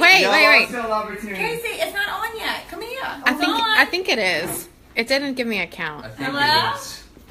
Wait. Casey, it's not on yet. Come here. I think it is. It didn't give me a count. Hello?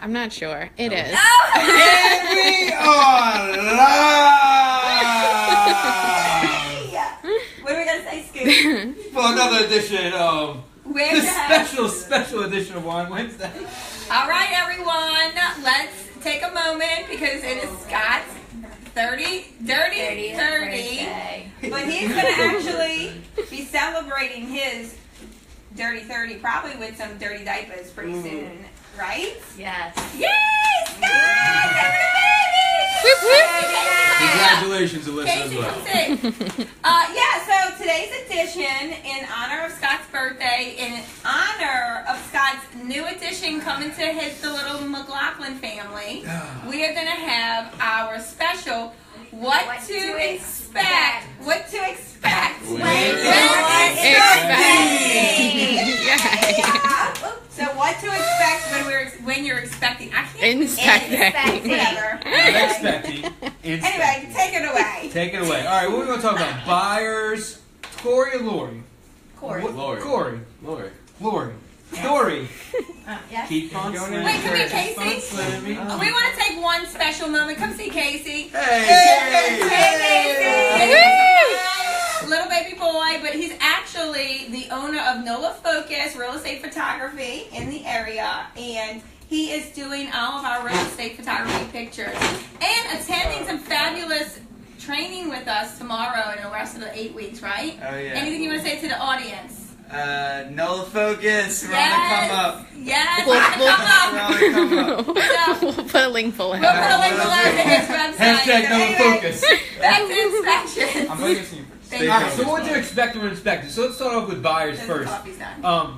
I'm not sure. It is. And we are live What are we going to say, Scoop? for another edition of Where's the special edition of Wine Wednesday. All right, everyone. Let's take a moment because it is Scott's dirty 30. But he's going to actually be celebrating his dirty 30 probably with some dirty diapers pretty soon, right? Yes. Yay! Scott! Having a baby! Congratulations, Alyssa, as Casey, well. come see. So today's edition, in honor of Scott's birthday, in honor of Scott's new addition coming to the little McLaughlin family, we are going to have our special What to expect when you're expecting. So what to expect when you're expecting. I can't Inspecting. whatever. Expecting. Anyway, take it away. Take it away. All right, what are we going to talk about? Buyers. Corey or Lori? Corey. Corey. Lori. Dory. Yes. Keep on swimming. Wait, come here, Keep on Casey. swimming. We want to take one special moment. Come see Casey. Hey. Casey. Little baby boy, but he's actually the owner of NOLA Focus Real Estate Photography in the area, and he is doing all of our real estate photography pictures and attending some fabulous training with us tomorrow and the rest of the 8 weeks, right? Oh, yeah. Anything you want to say to the audience? NOLA Focus. We're on the come up. Yes, We'll- we're on the come up. We'll put a link below. We'll put a link below to his website. Hashtag NOLA Focus. Back to inspections. I'm focusing. Thank you. All right, so what to expect when inspecting? So let's start off with buyers The first. coffee's done.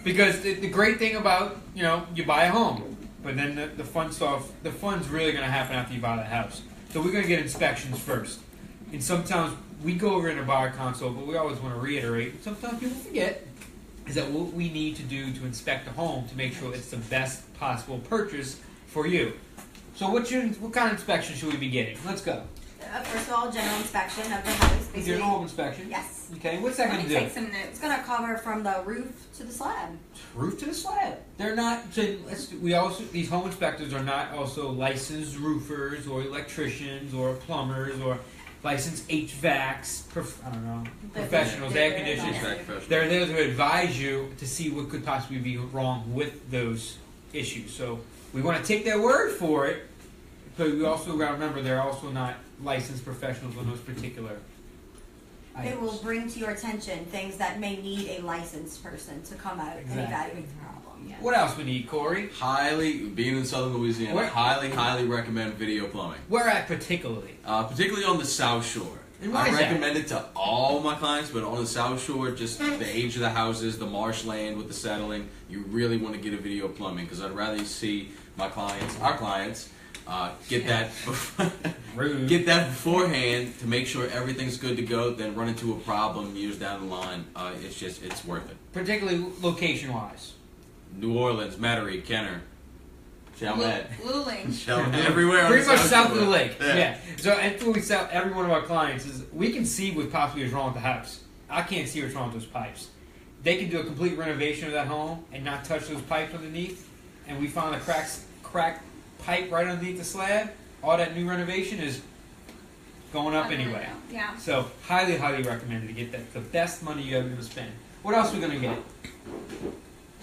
Because the great thing about, you buy a home, but then the fun's really going to happen after you buy the house. So we're going to get inspections first. And sometimes we go over in a buyer consult, but we always want to reiterate, sometimes people forget, is that what we need to do to inspect the home to make sure it's the best possible purchase for you. So what kind of inspection should we be getting? Let's go. First of all, general inspection of the house. We do a home inspection? Yes. Okay, what's that Let going me to take do? some notes. It's going to cover from the roof to the slab. Roof to the slab. They're not. So these home inspectors are not also licensed roofers or electricians or plumbers or licensed HVACs. Professionals, air conditioners. They're there to advise you to see what could possibly be wrong with those issues. So we want to take their word for it, but we also got to remember they're also not licensed professionals on those particular items. It will bring to your attention things that may need a licensed person to come out and evaluate the problem. Yeah. What else we need, Corey? Being in southern Louisiana, highly recommend video plumbing. Where at particularly? Particularly on the South Shore. And why I is that? recommend it to all my clients, but on the South Shore, just the age of the houses, the marshland with the settling, you really want to get a video plumbing because I'd rather see our clients, get that beforehand to make sure everything's good to go, then run into a problem years down the line. It's worth it. Particularly location-wise. New Orleans, Metairie, Kenner, Chalmette. Luling. Everywhere. Pretty on much the south of the Shore. lake. Yeah. Yeah. So until we sell every one of our clients is we can see what possibly is wrong with the house. I can't see what's wrong with those pipes. They can do a complete renovation of that home and not touch those pipes underneath, and we found a cracked pipe right underneath the slab. All that new renovation is going up anyway. Yeah. So highly recommended to get that the best money you ever going to spend. What else are we gonna get?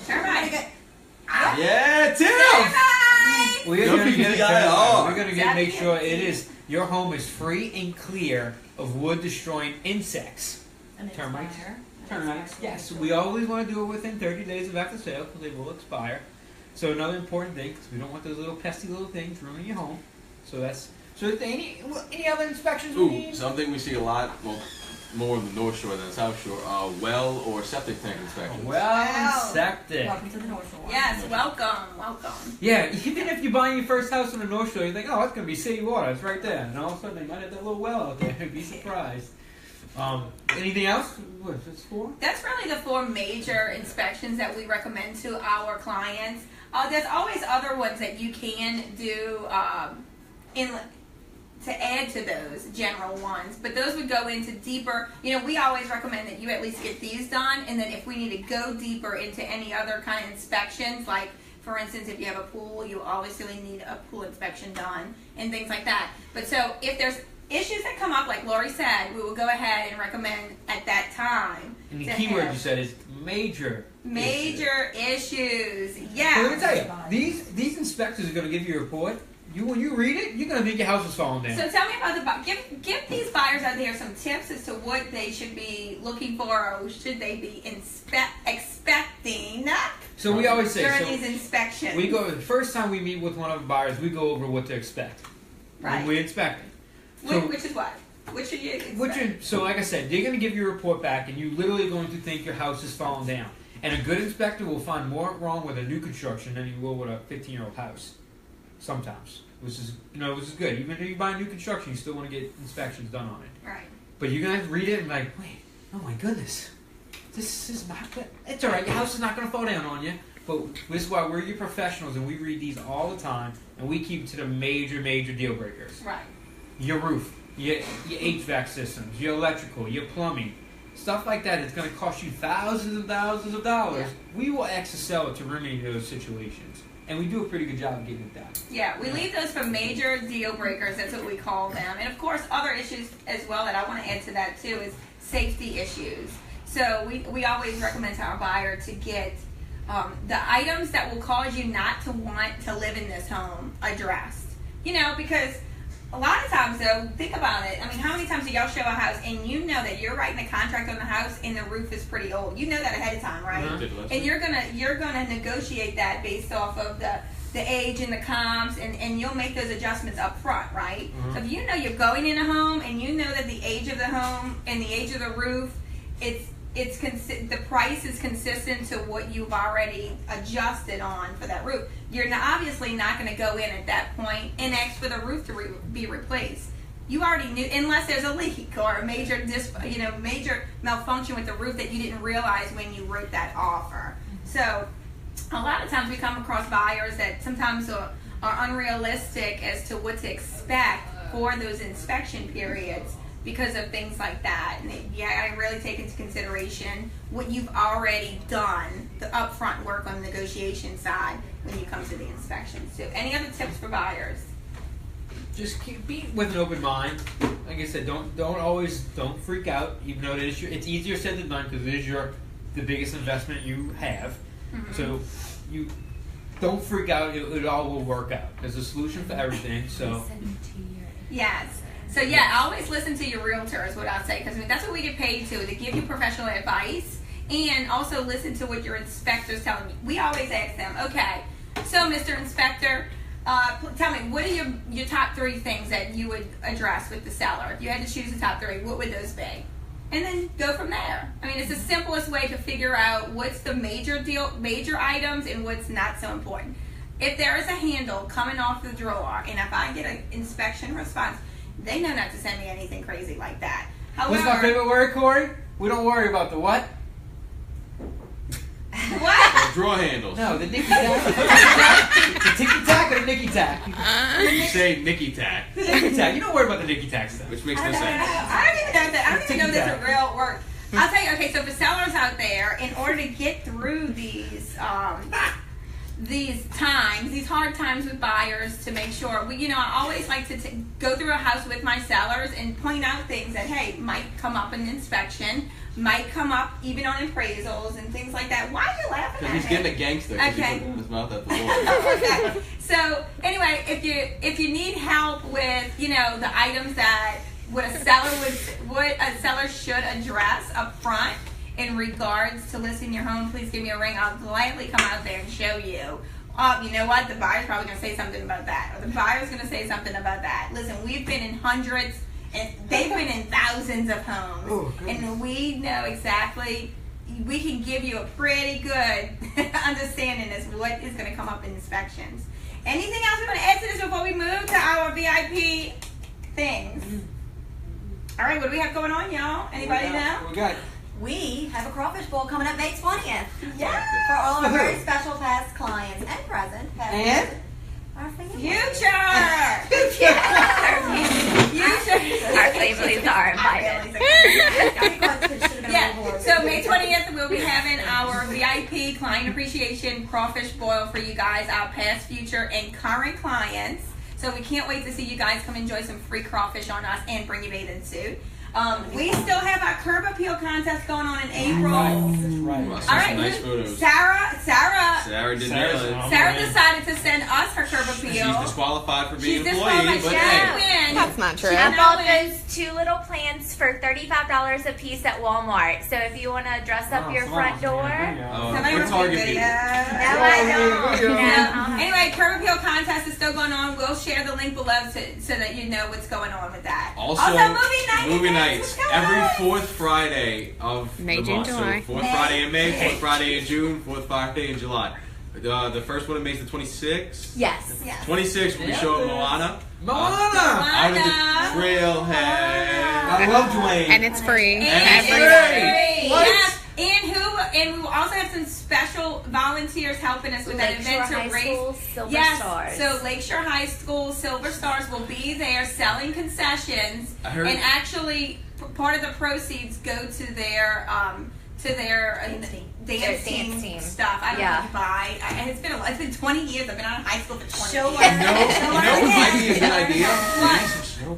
Termite. Yeah, Tim! We're Don't gonna be get DIY. We're gonna make sure your home is free and clear of wood destroying insects. Termites. Termites. Yes, we always want to do it within 30 days of after sale because they will expire. So another important thing, because we don't want those little pesky little things ruining your home. Any other inspections we need? Something we see a lot, well, more on the North Shore than the South Shore, well or septic tank inspections. Septic. Welcome to the North Shore. Yes, welcome. Yeah, even if you're buying your first house on the North Shore, you think, oh, it's going to be city water. It's right there. And all of a sudden, they might have that little well out there. You'd be surprised. Anything else? What's this for? That's really the 4 major inspections that we recommend to our clients. There's always other ones that you can do to add to those general ones, but those would go into deeper. We always recommend that you at least get these done, and then if we need to go deeper into any other kind of inspections, like for instance, if you have a pool, you obviously need a pool inspection done and things like that. But so if there's issues that come up, like Lori said, we will go ahead and recommend at that time. And the key word you said is major. Major issues. Yeah. So let me tell you, these inspectors are going to give you a report. When you read it, you're going to think your house is falling down. So tell me about give these buyers out there some tips as to what they should be looking for, or should they be expecting. So we always say during these inspections. We go the first time we meet with one of the buyers, we go over what to expect when we inspect it. So, which is what? Which should you expect? So like I said, they're going to give you a report back, and you literally are going to think your house is falling down. And a good inspector will find more wrong with a new construction than he will with a 15-year-old house. Sometimes, which is good. Even if you buy new construction, you still want to get inspections done on it. Right. But you're gonna have to read it and be like, wait, oh my goodness, this is not good. It's all right. Your house is not gonna fall down on you. But this is why we're your professionals, and we read these all the time, and we keep to the major deal breakers. Right. Your roof, your HVAC systems, your electrical, your plumbing. Stuff like that is going to cost you thousands and thousands of dollars. Yeah. We will access seller to remedy those situations. And we do a pretty good job of getting it done. Yeah, we leave those for major deal breakers. That's what we call them. And of course, other issues as well that I want to add to that too is safety issues. So we always recommend to our buyer to get the items that will cause you not to want to live in this home addressed. Because a lot of times, though, think about it. I mean, how many times do y'all show a house and you know that you're writing a contract on the house and the roof is pretty old? You know that ahead of time, right? Mm-hmm. And you're gonna negotiate that based off of the age and the comps, and you'll make those adjustments up front, right? Mm-hmm. So if you know you're going in a home and you know that the age of the home and the age of the roof, the price is consistent to what you've already adjusted on for that roof. You're obviously not going to go in at that point and ask for the roof to be replaced. You already knew, unless there's a leak or a major major malfunction with the roof that you didn't realize when you wrote that offer. So a lot of times we come across buyers that sometimes are unrealistic as to what to expect for those inspection periods, because of things like that. And I really take into consideration what you've already done, the upfront work on the negotiation side when you come to the inspections too. Any other tips for buyers? Just be with an open mind. Like I said, don't freak out, even though it's easier said than done, because it is the biggest investment you have. Mm-hmm. So you don't freak out. It all will work out. There's a solution for everything. So yes. So yeah, always listen to your realtor is what I'll say, because that's what we get paid to give you professional advice, and also listen to what your inspector's telling you. We always ask them, okay, so Mr. Inspector, tell me, what are your top 3 things that you would address with the seller? If you had to choose the top 3, what would those be? And then go from there. I mean, it's the simplest way to figure out what's the major items and what's not so important. If there is a handle coming off the drawer, and if I get an inspection response, they know not to send me anything crazy like that. However, what's my favorite word, Corey? We don't worry about the what? What? The drawer handles. No, the nicky tack. The ticky tack or the nicky tack? You say nicky tack, Nicky tack. You don't worry about the nicky tack stuff. which makes no I sense. don't even know that. I don't even know that's a real word. I'll tell you. Okay, so for sellers out there, in order to get through these hard times with buyers, to make sure I always like to go through a house with my sellers and point out things that might come up in inspection, might come up even on appraisals and things like that. Why are you laughing at Because he's getting a gangster. Okay. He's putting his mouth at the door. Okay. So anyway, if you need help with the items that what a seller should address up front in regards to listing your home, please give me a ring. I'll gladly come out there and show you. You know what? The buyer's probably going to say something about that, or the buyer's going to say something about that. Listen, we've been in hundreds, and they've been in thousands of homes, and we know exactly. We can give you a pretty good understanding as what is going to come up in inspections. Anything else we want to add to this before we move to our VIP things? All right, what do we have going on, y'all? Anybody know? We got. We have a crawfish bowl coming up May 20th. Yeah. For all of our very special past clients and present. Our family. Future. Our families are invited. Yeah, so May 20th we'll be having our VIP client appreciation crawfish boil for you guys, our past, future, and current clients. So we can't wait to see you guys come enjoy some free crawfish on us and bring your bathing suit. We still have our curb appeal contest going on in April. That's right. I All saw right, some nice photos. Sarah Sarah did nail it. Sarah decided to send us her curb appeal. She's disqualified for being She's an employee, disqualified. but She hey. didn't win. That's not true. I No bought way. those 2 little plants for $35 a piece at Walmart. So if you want to dress up your front door, Somebody We're must Target be people. no, I don't. No. Anyway, curb appeal contest is still going on. We'll share the link below so that you know what's going on with that. Also, movie nights. What's going Every on? fourth Friday of May, the June, month. July. So fourth Friday in May, fourth Friday in June, fourth Friday in July. The first one in May is the 26th. Yes. 26th, we show up Moana. Moana! Out of the trailhead. I love Dwayne. And it's free. And Every it's day. free. What? Yeah. And we will also have some special volunteers helping us with that Lakeshore event to High raise. School, Silver Yes, Stars. so Lakeshore High School Silver Stars will be there selling concessions, I heard- and actually part of the proceeds go to their dance team stuff. I don't know Yeah. if you buy. It's been 20 years. I've been out of high school for 20 Show years. us. You know what might be a good idea? What?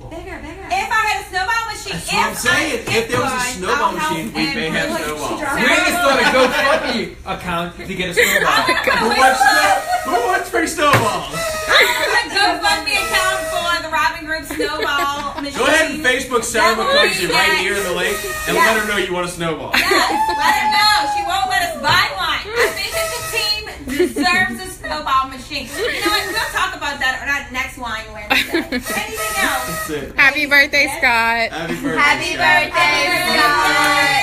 Bigger. If I had a snowball machine, That's what I'm saying. If there was a snowball machine, we may have snowballs. We just start a GoFundMe account to get a snowball. Who wants free snowballs? A GoFundMe account for the Robin Group snowball machine. Go ahead and Facebook Sarah That will McCarthy be right next. here in the link and Yes. let her know you want a snowball. Yes, let her know. She won't let us buy one. I think that the team deserves a snowball machine. You know what? We'll talk about that on our next Wine Wednesday. Anything else? That's it. Happy birthday, Scott. Happy birthday. Happy Scott. birthday, Scott.